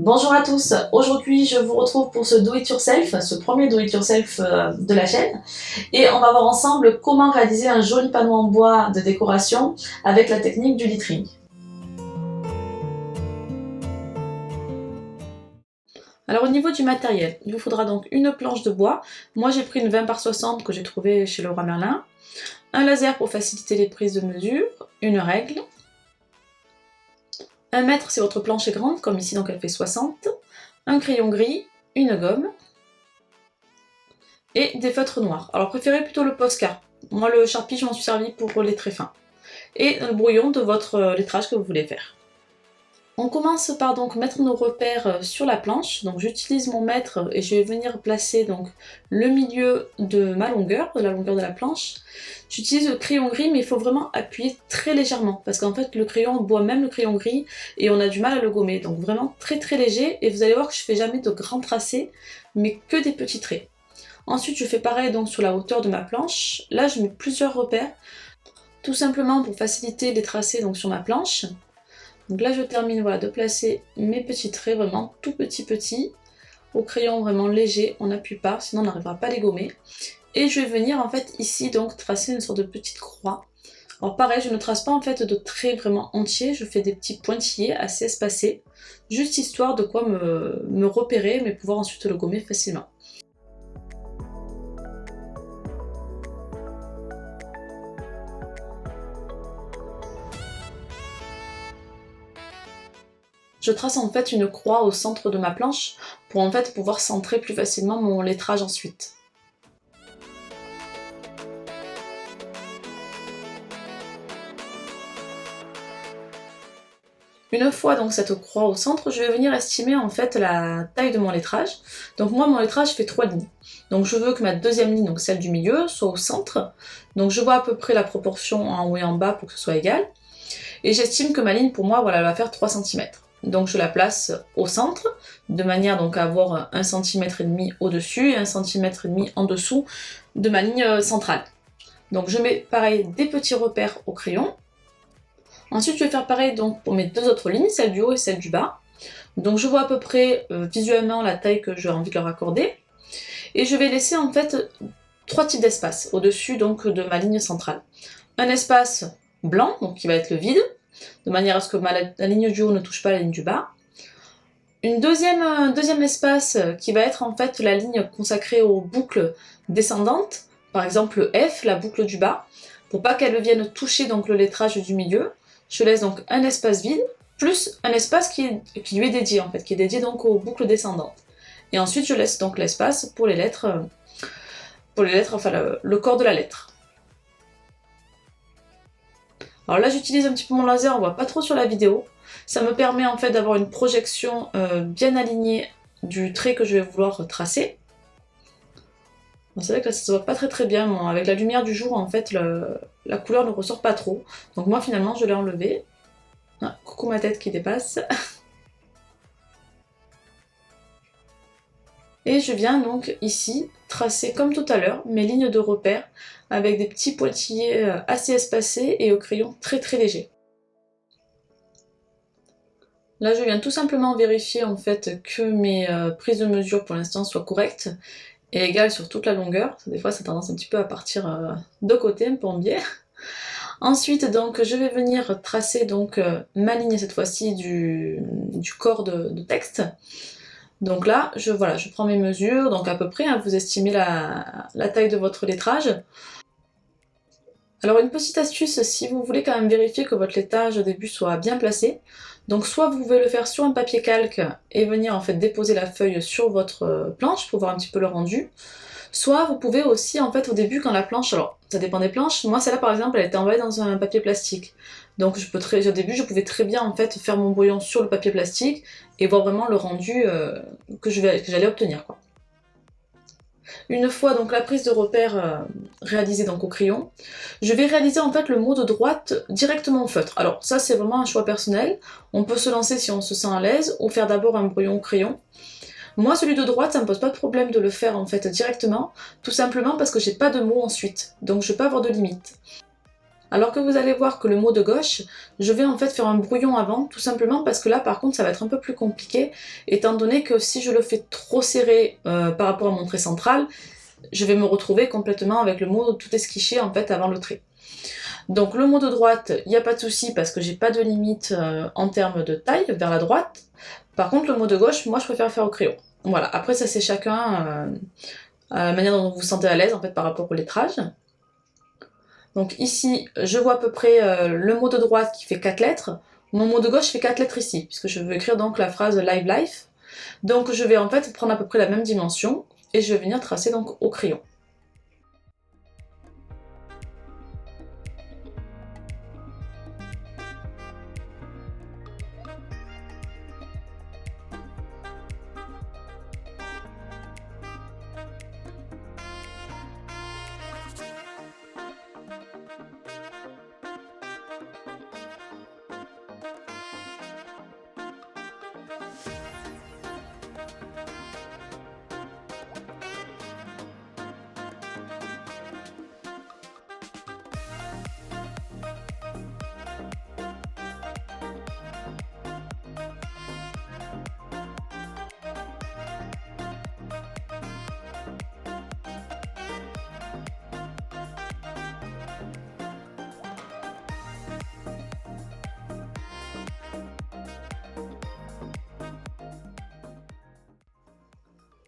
Bonjour à tous, aujourd'hui je vous retrouve pour ce do it yourself, ce premier do it yourself de la chaîne, et on va voir ensemble comment réaliser un joli panneau en bois de décoration avec la technique du lettering. Alors au niveau du matériel, il vous faudra donc une planche de bois. Moi j'ai pris une 20 par 60 que j'ai trouvée chez Leroy Merlin, un laser pour faciliter les prises de mesure, une règle, 1 mètre si votre planche est grande, comme ici donc elle fait 60, un crayon gris, une gomme, et des feutres noirs. Alors préférez plutôt le Posca. Moi le Sharpie je m'en suis servi pour les traits fins. Et le brouillon de votre lettrage que vous voulez faire. On commence par donc mettre nos repères sur la planche. Donc j'utilise mon mètre et je vais venir placer donc le milieu de ma longueur, de la longueur de la planche. J'utilise le crayon gris mais il faut vraiment appuyer très légèrement parce qu'en fait le crayon boit même le crayon gris et on a du mal à le gommer. Donc vraiment très léger et vous allez voir que je fais jamais de grands tracés mais que des petits traits. Ensuite je fais pareil donc sur la hauteur de ma planche. Là je mets plusieurs repères tout simplement pour faciliter les tracés donc sur ma planche. Donc là je termine voilà, de placer mes petits traits vraiment tout petits, au crayon vraiment léger, on n'appuie pas, sinon on n'arrivera pas à les gommer. Et je vais venir en fait ici donc tracer une sorte de petite croix. Alors pareil, je ne trace pas en fait de traits vraiment entiers, je fais des petits pointillés assez espacés, juste histoire de quoi me repérer, mais pouvoir ensuite le gommer facilement. Je trace en fait une croix au centre de ma planche pour en fait pouvoir centrer plus facilement mon lettrage ensuite. Une fois donc cette croix au centre, je vais venir estimer en fait la taille de mon lettrage. Donc moi mon lettrage fait 3 lignes. Donc je veux que ma deuxième ligne, donc celle du milieu, soit au centre. Donc je vois à peu près la proportion en haut et en bas pour que ce soit égal. Et j'estime que ma ligne pour moi voilà, elle va faire 3 cm. Donc je la place au centre, de manière donc à avoir 1,5 cm au-dessus et 1,5 cm en dessous de ma ligne centrale. Donc je mets pareil des petits repères au crayon. Ensuite je vais faire pareil donc pour mes deux autres lignes, celle du haut et celle du bas. Donc je vois à peu près visuellement la taille que j'ai envie de leur accorder. Et je vais laisser en fait 3 types d'espaces au-dessus donc de ma ligne centrale. Un espace blanc, donc qui va être le vide, de manière à ce que la ligne du haut ne touche pas la ligne du bas. Un deuxième espace qui va être en fait la ligne consacrée aux boucles descendantes, par exemple le F, la boucle du bas, pour pas qu'elle vienne toucher donc le lettrage du milieu. Je laisse donc un espace vide, plus un espace qui lui est dédié en fait, qui est dédié donc aux boucles descendantes. Et ensuite je laisse donc l'espace pour les lettres, enfin le corps de la lettre. Alors là j'utilise un petit peu mon laser, on voit pas trop sur la vidéo. Ça me permet en fait d'avoir une projection bien alignée du trait que je vais vouloir tracer. Bon, c'est vrai que là ça se voit pas très bien, bon, avec la lumière du jour en fait la couleur ne ressort pas trop. Donc moi finalement je l'ai enlevé. Ah, coucou ma tête qui dépasse. Et je viens donc ici tracer comme tout à l'heure mes lignes de repère avec des petits pointillés assez espacés et au crayon très léger. Là je viens tout simplement vérifier en fait que mes prises de mesure pour l'instant soient correctes et égales sur toute la longueur. Des fois ça a tendance un petit peu à partir de côté, un peu en biais. Ensuite donc je vais venir tracer donc ma ligne cette fois-ci du corps de texte. Donc là, je prends mes mesures, donc à peu près, hein, vous estimez la taille de votre lettrage. Alors une petite astuce, si vous voulez quand même vérifier que votre lettrage au début soit bien placé, donc soit vous pouvez le faire sur un papier calque et venir en fait déposer la feuille sur votre planche pour voir un petit peu le rendu, soit vous pouvez aussi en fait au début quand la planche, alors ça dépend des planches, moi celle-là par exemple elle était envoyée dans un papier plastique, donc au début je pouvais très bien en fait faire mon brouillon sur le papier plastique et voir vraiment le rendu que j'allais obtenir quoi. Une fois donc la prise de repère réalisée donc au crayon, je vais réaliser en fait le mot de droite directement au feutre. Alors ça c'est vraiment un choix personnel, on peut se lancer si on se sent à l'aise ou faire d'abord un brouillon au crayon. Moi celui de droite ça me pose pas de problème de le faire en fait directement, tout simplement parce que j'ai pas de mots ensuite, donc je peux avoir de limite. Alors que vous allez voir que le mot de gauche, je vais en fait faire un brouillon avant, tout simplement parce que là par contre ça va être un peu plus compliqué, étant donné que si je le fais trop serré par rapport à mon trait central, je vais me retrouver complètement avec le mot tout esquiché en fait avant le trait. Donc le mot de droite, il n'y a pas de souci parce que j'ai pas de limite en termes de taille vers la droite. Par contre le mot de gauche, moi je préfère faire au crayon. Voilà, après ça c'est chacun la manière dont vous vous sentez à l'aise en fait par rapport au lettrage. Donc ici, je vois à peu près le mot de droite qui fait 4 lettres. Mon mot de gauche fait 4 lettres ici, puisque je veux écrire donc la phrase Live Life. Donc je vais en fait prendre à peu près la même dimension, et je vais venir tracer donc au crayon.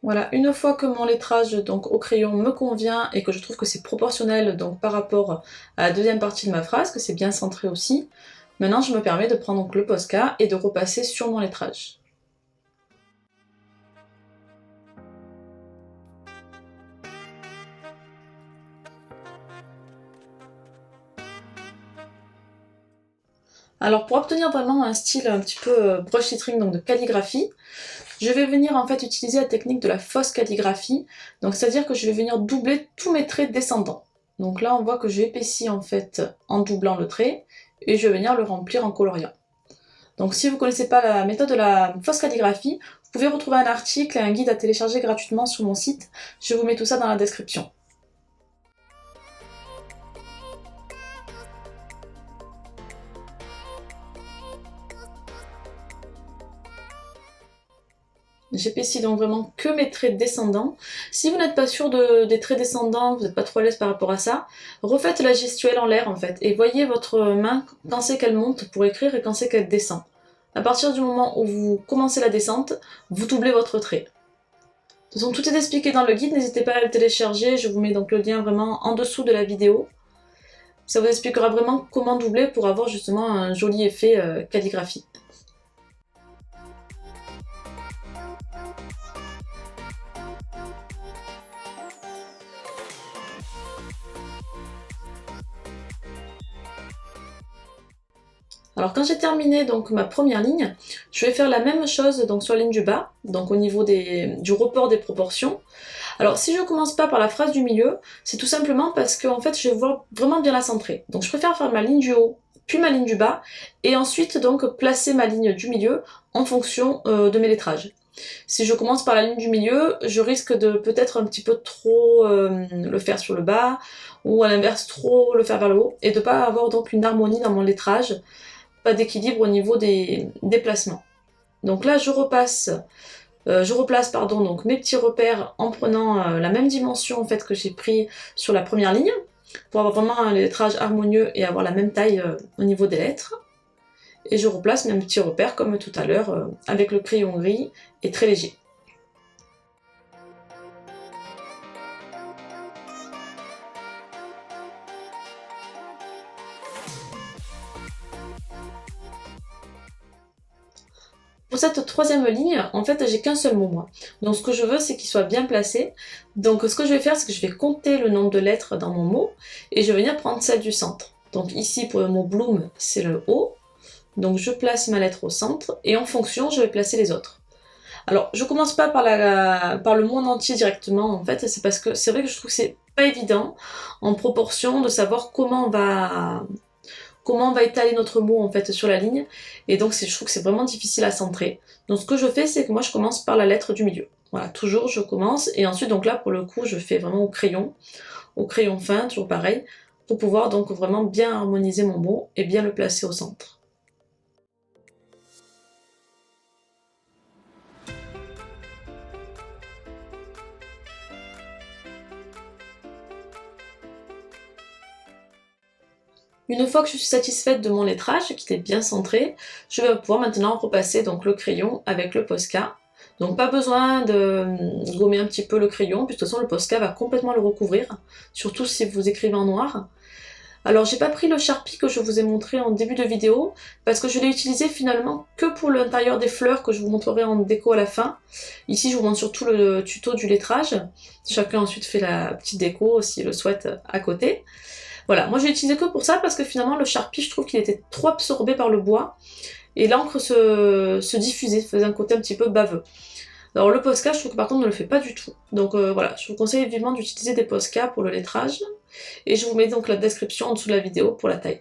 Voilà, une fois que mon lettrage donc au crayon me convient et que je trouve que c'est proportionnel donc par rapport à la deuxième partie de ma phrase, que c'est bien centré aussi, maintenant je me permets de prendre donc le Posca et de repasser sur mon lettrage. Alors pour obtenir vraiment un style un petit peu brush lettering, donc de calligraphie, je vais venir en fait utiliser la technique de la fausse calligraphie, donc c'est-à-dire que je vais venir doubler tous mes traits descendants. Donc là on voit que j'épaissis en fait en doublant le trait, et je vais venir le remplir en coloriant. Donc si vous ne connaissez pas la méthode de la fausse calligraphie, vous pouvez retrouver un article et un guide à télécharger gratuitement sur mon site, je vous mets tout ça dans la description. J'épaissis donc vraiment que mes traits descendants. Si vous n'êtes pas sûr des traits descendants, vous n'êtes pas trop à l'aise par rapport à ça, refaites la gestuelle en l'air en fait, et voyez votre main quand c'est qu'elle monte pour écrire et quand c'est qu'elle descend. À partir du moment où vous commencez la descente, vous doublez votre trait. De toute façon, tout est expliqué dans le guide, n'hésitez pas à le télécharger, je vous mets donc le lien vraiment en dessous de la vidéo. Ça vous expliquera vraiment comment doubler pour avoir justement un joli effet calligraphie. Alors quand j'ai terminé donc ma première ligne, je vais faire la même chose donc sur la ligne du bas, donc au niveau du report des proportions. Alors si je commence pas par la phrase du milieu, c'est tout simplement parce que en fait je vais vouloir vraiment bien la centrer. Donc je préfère faire ma ligne du haut, puis ma ligne du bas, et ensuite donc placer ma ligne du milieu en fonction de mes lettrages. Si je commence par la ligne du milieu, je risque de peut-être un petit peu trop le faire sur le bas, ou à l'inverse trop le faire vers le haut, et de pas avoir donc une harmonie dans mon lettrage, pas d'équilibre au niveau des placements. Donc là je replace donc mes petits repères en prenant la même dimension en fait que j'ai pris sur la première ligne, pour avoir vraiment un lettrage harmonieux et avoir la même taille au niveau des lettres. Et je replace mes petits repères comme tout à l'heure avec le crayon gris et très léger. Pour cette troisième ligne, en fait, j'ai qu'un seul mot, moi. Donc ce que je veux, c'est qu'il soit bien placé. Donc ce que je vais faire, c'est que je vais compter le nombre de lettres dans mon mot, et je vais venir prendre celle du centre. Donc ici, pour le mot Bloom, c'est le O. Donc je place ma lettre au centre, et en fonction, je vais placer les autres. Alors, je commence pas par le mot en entier directement, en fait, c'est parce que c'est vrai que je trouve que c'est pas évident, en proportion, de savoir comment on va étaler notre mot en fait sur la ligne, et donc je trouve que c'est vraiment difficile à centrer. Donc ce que je fais, c'est que moi je commence par la lettre du milieu. Voilà, toujours je commence, et ensuite donc là pour le coup je fais vraiment au crayon fin, toujours pareil, pour pouvoir donc vraiment bien harmoniser mon mot et bien le placer au centre. Une fois que je suis satisfaite de mon lettrage, qui était bien centré, je vais pouvoir maintenant repasser donc le crayon avec le Posca. Donc pas besoin de gommer un petit peu le crayon, puisque de toute façon le Posca va complètement le recouvrir, surtout si vous écrivez en noir. Alors j'ai pas pris le Sharpie que je vous ai montré en début de vidéo, parce que je l'ai utilisé finalement que pour l'intérieur des fleurs que je vous montrerai en déco à la fin. Ici je vous montre surtout le tuto du lettrage, chacun ensuite fait la petite déco s'il le souhaite à côté. Voilà, moi j'ai utilisé que pour ça parce que finalement le Sharpie je trouve qu'il était trop absorbé par le bois et l'encre se diffusait, faisait un côté un petit peu baveux. Alors le Posca je trouve que par contre ne le fait pas du tout. Donc voilà, je vous conseille vivement d'utiliser des Posca pour le lettrage et je vous mets donc la description en dessous de la vidéo pour la taille.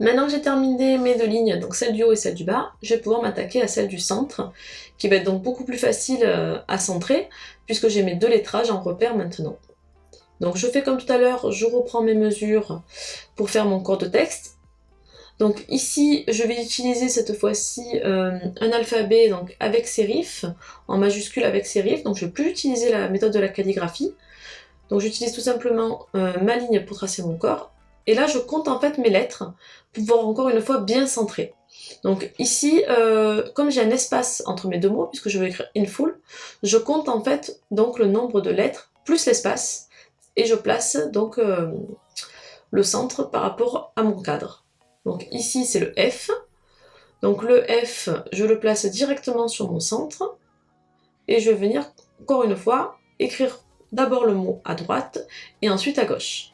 Maintenant que j'ai terminé mes deux lignes, donc celle du haut et celle du bas, je vais pouvoir m'attaquer à celle du centre, qui va être donc beaucoup plus facile à centrer, puisque j'ai mes deux lettrages en repère maintenant. Donc je fais comme tout à l'heure, je reprends mes mesures pour faire mon corps de texte. Donc ici, je vais utiliser cette fois-ci un alphabet donc avec sérif, en majuscule avec sérif, donc je ne vais plus utiliser la méthode de la calligraphie. Donc j'utilise tout simplement ma ligne pour tracer mon corps. Et là, je compte en fait mes lettres pour pouvoir encore une fois bien centrer. Donc ici, comme j'ai un espace entre mes deux mots, puisque je vais écrire in full, je compte en fait donc le nombre de lettres plus l'espace et je place donc le centre par rapport à mon cadre. Donc ici, c'est le F. Donc le F, je le place directement sur mon centre et je vais venir encore une fois écrire d'abord le mot à droite et ensuite à gauche.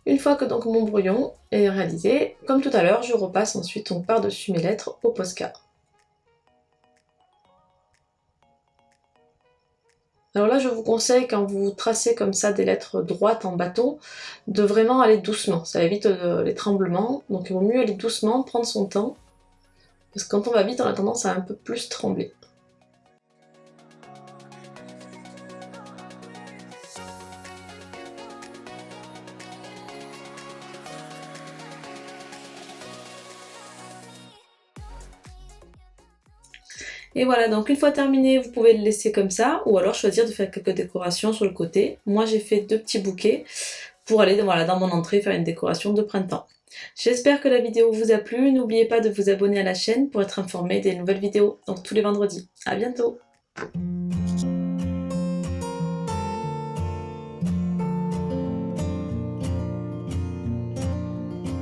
Une fois que donc mon brouillon est réalisé, comme tout à l'heure, je repasse ensuite par-dessus mes lettres au Posca. Alors là, je vous conseille, quand vous tracez comme ça des lettres droites en bâton, de vraiment aller doucement. Ça évite les tremblements, donc il vaut mieux aller doucement, prendre son temps, parce que quand on va vite, on a tendance à un peu plus trembler. Et voilà, donc une fois terminé, vous pouvez le laisser comme ça, ou alors choisir de faire quelques décorations sur le côté. Moi j'ai fait deux petits bouquets pour aller voilà, dans mon entrée faire une décoration de printemps. J'espère que la vidéo vous a plu, n'oubliez pas de vous abonner à la chaîne pour être informé des nouvelles vidéos, donc tous les vendredis. À bientôt!